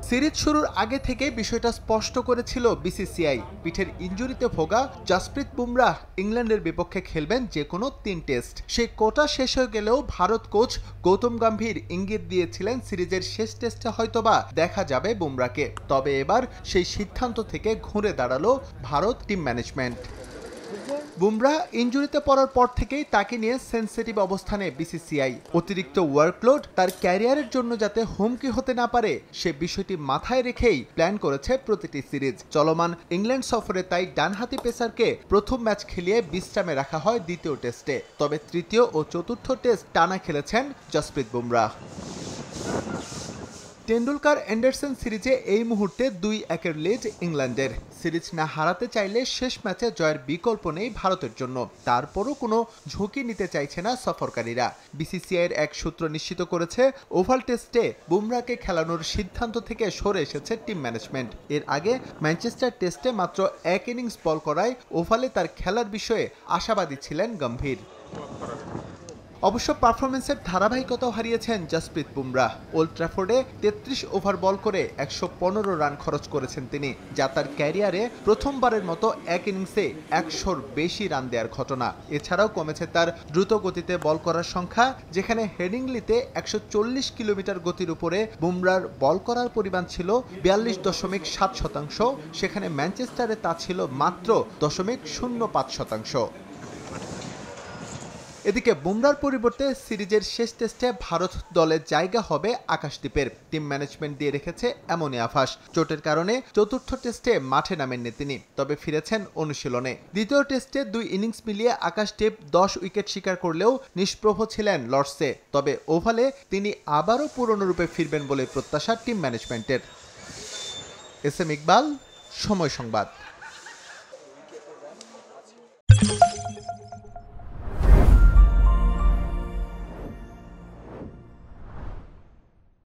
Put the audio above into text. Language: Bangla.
সিরিজ শুরুর আগে থেকে বিষয়টা স্পষ্ট করেছিল বিসিসিআই। পিঠের ইনজুরিতে ভোগা জসপ্রীত বুমরাহ ইংল্যান্ডের বিপক্ষে খেলবেন যে কোনো ৩ টেস্ট। সেই কোটা শেষ হয়ে গেলেও ভারত কোচ গৌতম গম্ভীর ইঙ্গিত দিয়েছিলেন সিরিজের শেষ টেস্টে হয়তোবা দেখা যাবে বুমরাকে। তবে এবার সেই সিদ্ধান্ত থেকে ঘুরে দাঁড়ালো ভারত টিম ম্যানেজমেন্ট। বুমরাহ ইনজুরিতে পড়ার পর থেকেই তাকে নিয়ে সেনসিটিভ অবস্থানে বিসিসিআই। অতিরিক্ত ওয়ার্কলোড তার ক্যারিয়ারের জন্য যাতে হুমকি হতে না পারে সে বিষয়টি মাথায় রেখেই প্ল্যান করেছে প্রতিটি সিরিজ। চলমান ইংল্যান্ড সফরে তাই ডানহাতি পেসারকে প্রথম ম্যাচ খেলিয়ে বিশ্রামে রাখা হয় দ্বিতীয় টেস্টে। তবে তৃতীয় ও চতুর্থ টেস্ট টানা খেলেছেন জসপ্রীত বুমরাহ। টেন্ডুলকার অ্যান্ডারসন সিরিজে এই মুহূর্তে ২-১ লিড ইংল্যান্ডের। সিরিজ না হারাতে চাইলে শেষ ম্যাচে জয়ের বিকল্প নেই ভারতের জন্য। তারপরও কোনো ঝুঁকি নিতে চাইছে না সফরকারীরা। বিসিসিআইয়ের এক সূত্র নিশ্চিত করেছে ওভাল টেস্টে বুমরাহকে খেলানোর সিদ্ধান্ত থেকে সরে এসেছে টিম ম্যানেজমেন্ট। এর আগে ম্যানচেস্টার টেস্টে মাত্র ১ ইনিংস বল করায় ওভালে তার খেলার বিষয়ে আশাবাদী ছিলেন গম্ভীর। অবশ্য পারফরমেন্সের ধারাবাহিকতাও হারিয়েছেন জসপ্রীত বুমরাহ। ওল্ড ট্র্যাফোর্ডে ৩৩ ওভার বল করে ১১৫ রান খরচ করেছেন তিনি, যা তার ক্যারিয়ারে প্রথমবারের মতো এক ইনিংসে ১০০-র বেশি রান দেওয়ার ঘটনা। এছাড়াও কমেছে তার দ্রুত গতিতে বল করার সংখ্যা, যেখানে হেডিংলিতে ১৪০ কিলোমিটার গতির উপরে বুমরাহর বল করার পরিমাণ ছিল ৪২.৭%, সেখানে ম্যানচেস্টারে তা ছিল মাত্র 0.05%। এদিকে বুমরাহর পরিবর্তে সিরিজের শেষ টেস্টে ভারত দলের জায়গা হবে আকাশদীপের। টিম ম্যানেজমেন্ট দিয়ে রেখেছে এমনই আভাস। চোটের কারণে চতুর্থ টেস্টে মাঠে নামেননি তিনি, তবে ফিরেছেন অনুশীলনে। দ্বিতীয় টেস্টে ২ ইনিংস মিলিয়ে আকাশদীপ ১০ উইকেট শিকার করলেও নিষ্প্রভ ছিলেন লর্ডসে। তবে ওভালে তিনি আবারও পুরনো রূপে ফিরবেন বলে প্রত্যাশা টিম ম্যানেজমেন্টের। এস এম ইকবাল, সময় সংবাদ।